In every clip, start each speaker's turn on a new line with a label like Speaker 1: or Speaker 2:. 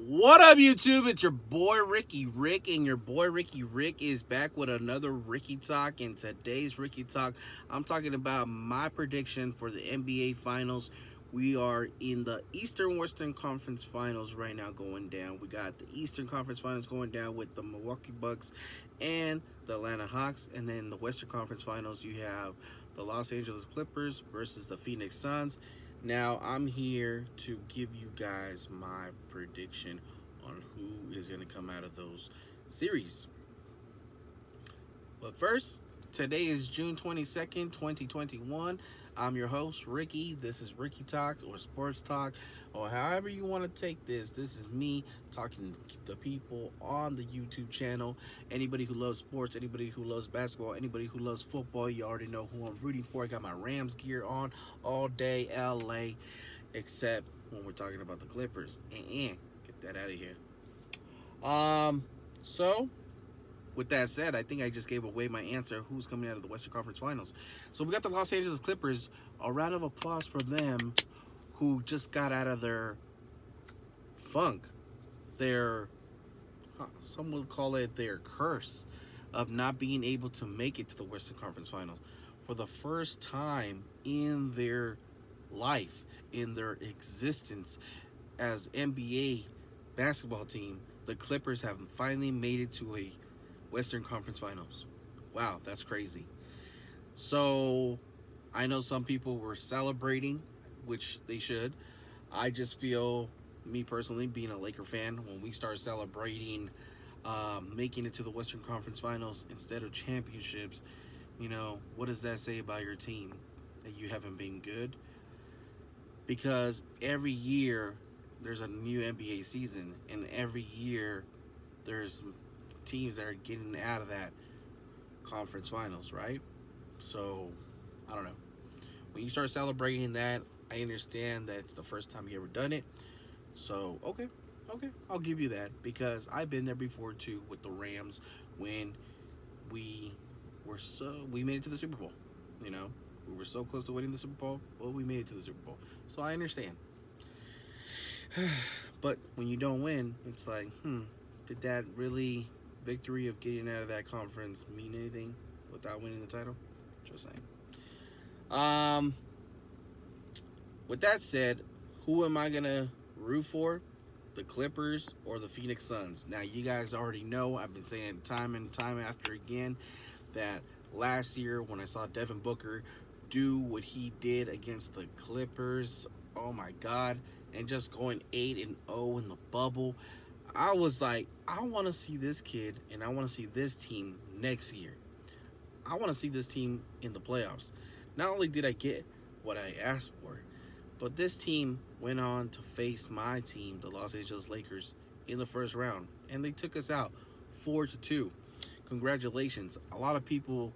Speaker 1: What up, YouTube? It's your boy Ricky Rick, and your boy Ricky Rick is back with another Ricky Talk. In today's Ricky Talk, I'm talking about my prediction for the NBA Finals. We are in the Eastern Western Conference Finals right now going down. We got the Eastern Conference Finals going down with the Milwaukee Bucks and the Atlanta Hawks. And then the Western Conference Finals, you have the Los Angeles Clippers versus the Phoenix Suns. Now, I'm here to give you guys my prediction on who is going to come out of those series. But first, today is June 22nd, 2021. I'm your host, Ricky. This is Ricky Talks or Sports Talk or however you want to take this. This is me talking to the people on the YouTube channel. Anybody who loves sports, anybody who loves basketball, anybody who loves football, you already know who I'm rooting for. I got my Rams gear on all day, LA, except when we're talking about the Clippers. Get that out of here. So with that said, I think I just gave away my answer. Who's coming out of the Western Conference Finals? So we got the Los Angeles Clippers. A round of applause for them, who just got out of their funk, their some would call it their curse of not being able to make it to the Western Conference Finals for the first time in their life, in their existence as NBA basketball team. The Clippers have finally made it to a Western Conference Finals. Wow, that's crazy. So, I know some people were celebrating, which they should. I just feel, me personally, being a Laker fan, when we start celebrating making it to the Western Conference Finals instead of championships, what does that say about your team? That you haven't been good? Because every year there's a new NBA season, and every year there's teams that are getting out of that conference finals, right? So, I don't know. When you start celebrating that, I understand that it's the first time you ever done it. So, okay, I'll give you that, because I've been there before too with the Rams when we made it to the Super Bowl. We were so close to winning the Super Bowl. Well, we made it to the Super Bowl, so I understand. But when you don't win, it's like, did that really victory of getting out of that conference mean anything without winning the title? Just saying. With that said, who am I gonna root for? The Clippers or the Phoenix Suns? Now, you guys already know, I've been saying it time and time after again, that last year when I saw Devin Booker do what he did against the Clippers, oh my God, and just going 8-0 in the bubble, I was like, I want to see this kid, and I want to see this team next year. I want to see this team in the playoffs. Not only did I get what I asked for, but this team went on to face my team, the Los Angeles Lakers, in the first round, and they took us out 4-2. Congratulations. A lot of people,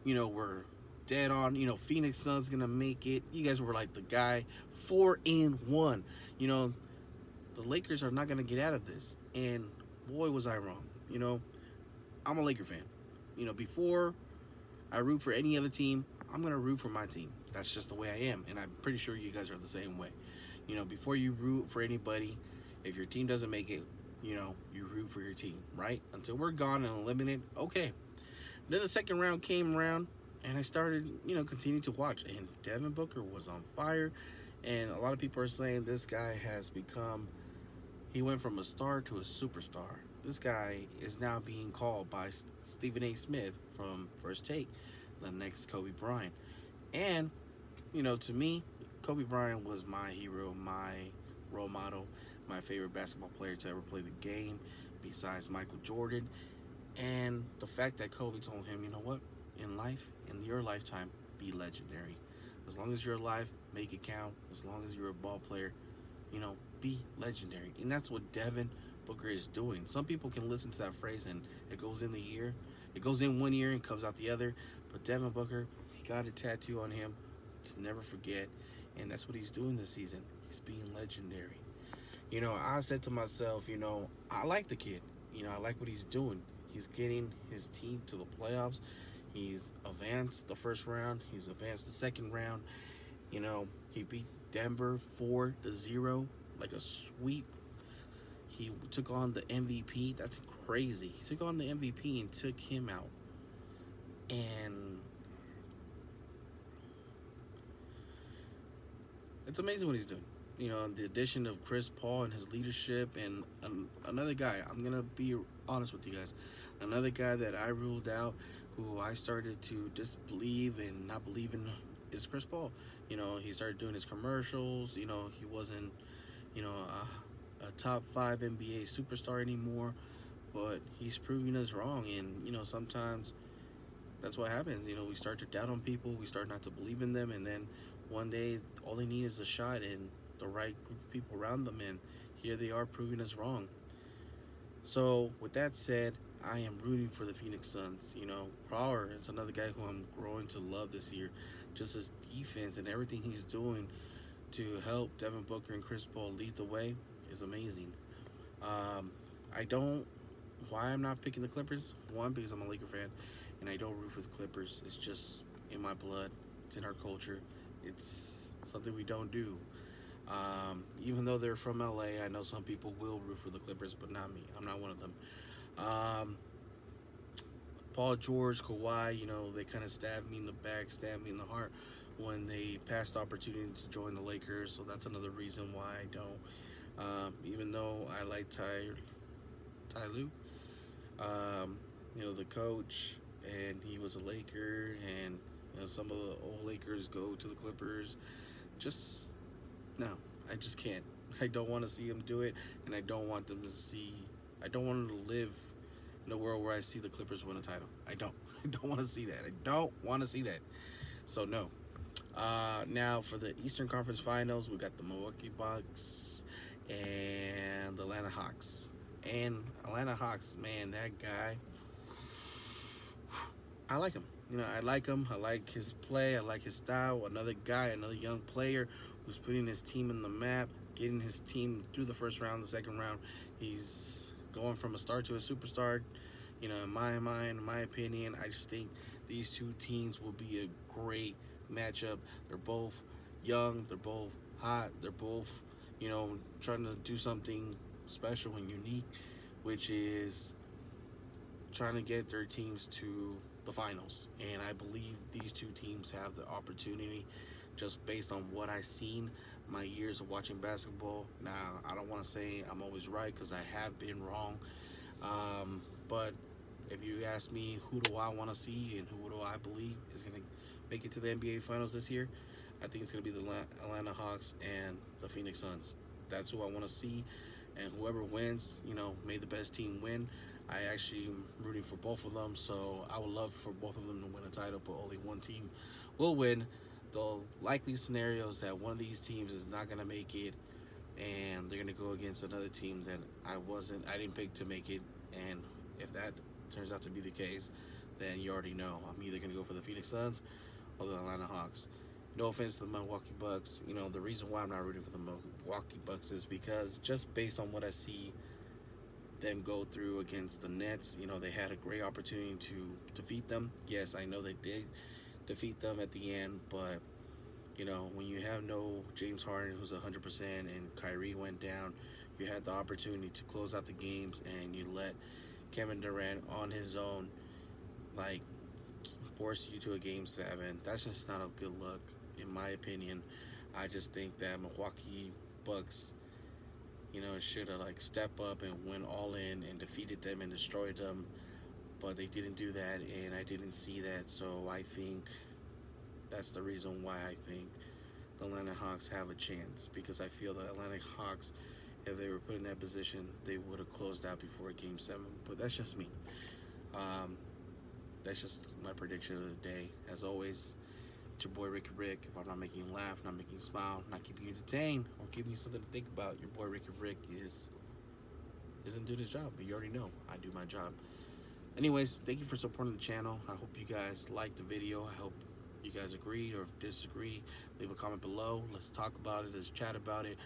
Speaker 1: were dead on, Phoenix Suns gonna make it. You guys were like the guy, 4-1. The Lakers are not gonna get out of this. And boy, was I wrong. I'm a Laker fan. Before I root for any other team, I'm gonna root for my team. That's just the way I am, and I'm pretty sure you guys are the same way. Before you root for anybody, if your team doesn't make it, you root for your team, right? Until we're gone and eliminated, okay. Then the second round came around, and I started, continuing to watch, and Devin Booker was on fire, and a lot of people are saying this guy has become, he went from a star to a superstar. This guy is now being called by Stephen A. Smith from First Take the next Kobe Bryant. And, to me, Kobe Bryant was my hero, my role model, my favorite basketball player to ever play the game, besides Michael Jordan. And the fact that Kobe told him, you know what, in life, in your lifetime, be legendary. As long as you're alive, make it count. As long as you're a ball player, be legendary. And that's what Devin Booker is doing. Some people can listen to that phrase and it goes in the ear. It goes in one ear and comes out the other. But Devin Booker, he got a tattoo on him to never forget. And that's what he's doing this season. He's being legendary. I said to myself, I like the kid. I like what he's doing. He's getting his team to the playoffs. He's advanced the first round. He's advanced the second round. He beat Denver 4-0, like a sweep. He took on the MVP. That's crazy. He took on the MVP and took him out. And it's amazing what he's doing. You know, the addition of Chris Paul and his leadership, and another guy. I'm gonna be honest with you guys. Another guy that I ruled out, who I started to disbelieve and not believe in, is Chris Paul. You know, he started doing his commercials. You know, he wasn't, you know, a top 5 NBA superstar anymore. But he's proving us wrong, and you know, sometimes that's what happens. You know, we start to doubt on people, we start not to believe in them, and then one day all they need is a shot and the right group of people around them, and here they are proving us wrong. So with that said, I am rooting for the Phoenix Suns. You know, Crowder is another guy who I'm growing to love this year. Just his defense and everything he's doing to help Devin Booker and Chris Paul lead the way is amazing. I don't. Why I'm not picking the Clippers? One, because I'm a Laker fan, and I don't root for the Clippers. It's just in my blood. It's in our culture. It's something we don't do. Even though they're from LA, I know some people will root for the Clippers, but not me. I'm not one of them. Um, Paul George, Kawhi, you know, they kind of stabbed me in the back, stabbed me in the heart when they passed the opportunity to join the Lakers. So that's another reason why I don't. Even though I like Ty Lue, you know, the coach, and he was a Laker, and you know, some of the old Lakers go to the Clippers. Just no, I just can't. I don't want to see him do it, and I don't want them to see. I don't want them to live in a world where I see the Clippers win a title. I don't. I don't want to see that. I don't want to see that. So no. Now for the Eastern Conference Finals, we got the Milwaukee Bucks and the Atlanta Hawks. And Atlanta Hawks, man, that guy, I like him. You know, I like him. I like his play. I like his style. Another guy, another young player who's putting his team in the map, getting his team through the first round, the second round. He's going from a star to a superstar. You know, in my mind, in my opinion, I just think these two teams will be a great matchup. They're both young. They're both hot. They're both, you know, trying to do something special and unique, which is trying to get their teams to the finals. And I believe these two teams have the opportunity, just based on what I've seen, my years of watching basketball. Now, I don't want to say I'm always right, because I have been wrong. But if you ask me, who do I want to see and who do I believe is going to make it to the NBA Finals this year, I think it's going to be the Atlanta Hawks and the Phoenix Suns. That's who I want to see. And whoever wins, you know, may the best team win. I actually am rooting for both of them, so I would love for both of them to win a title, but only one team will win. The likely scenario is that one of these teams is not going to make it, and they're going to go against another team that I didn't pick to make it. And if that turns out to be the case, then you already know I'm either going to go for the Phoenix Suns or the Atlanta Hawks. No offense to the Milwaukee Bucks. You know, the reason why I'm not rooting for the Milwaukee Bucks is because just based on what I see them go through against the Nets, you know, they had a great opportunity to defeat them. Yes, I know they did defeat them at the end, but you know, when you have no James Harden, who's 100%, and Kyrie went down, you had the opportunity to close out the games, and you let Kevin Durant on his own, like, force you to a Game 7. That's just not a good look, in my opinion. I just think that Milwaukee Bucks, you know, should have like stepped up and went all in and defeated them and destroyed them, but they didn't do that, and I didn't see that. So I think that's the reason why I think the Atlanta Hawks have a chance, because I feel the Atlanta Hawks, if they were put in that position, they would have closed out before Game 7. But that's just me. That's just my prediction of the day. As always, it's your boy Ricky Rick. If I'm not making you laugh, not making you smile, not keeping you entertained, or giving you something to think about, your boy Ricky Rick isn't doing his job. But you already know I do my job. Anyways, thank you for supporting the channel. I hope you guys liked the video. I hope you guys agree or disagree. Leave a comment below. Let's talk about it. Let's chat about it.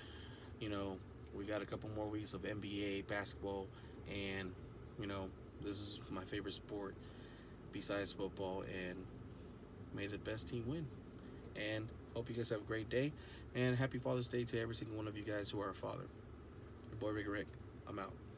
Speaker 1: You know, we got a couple more weeks of NBA basketball, and you know, this is my favorite sport besides football, and may the best team win. And hope you guys have a great day, and happy Father's Day to every single one of you guys who are a father. Your boy Rick Rick. I'm out.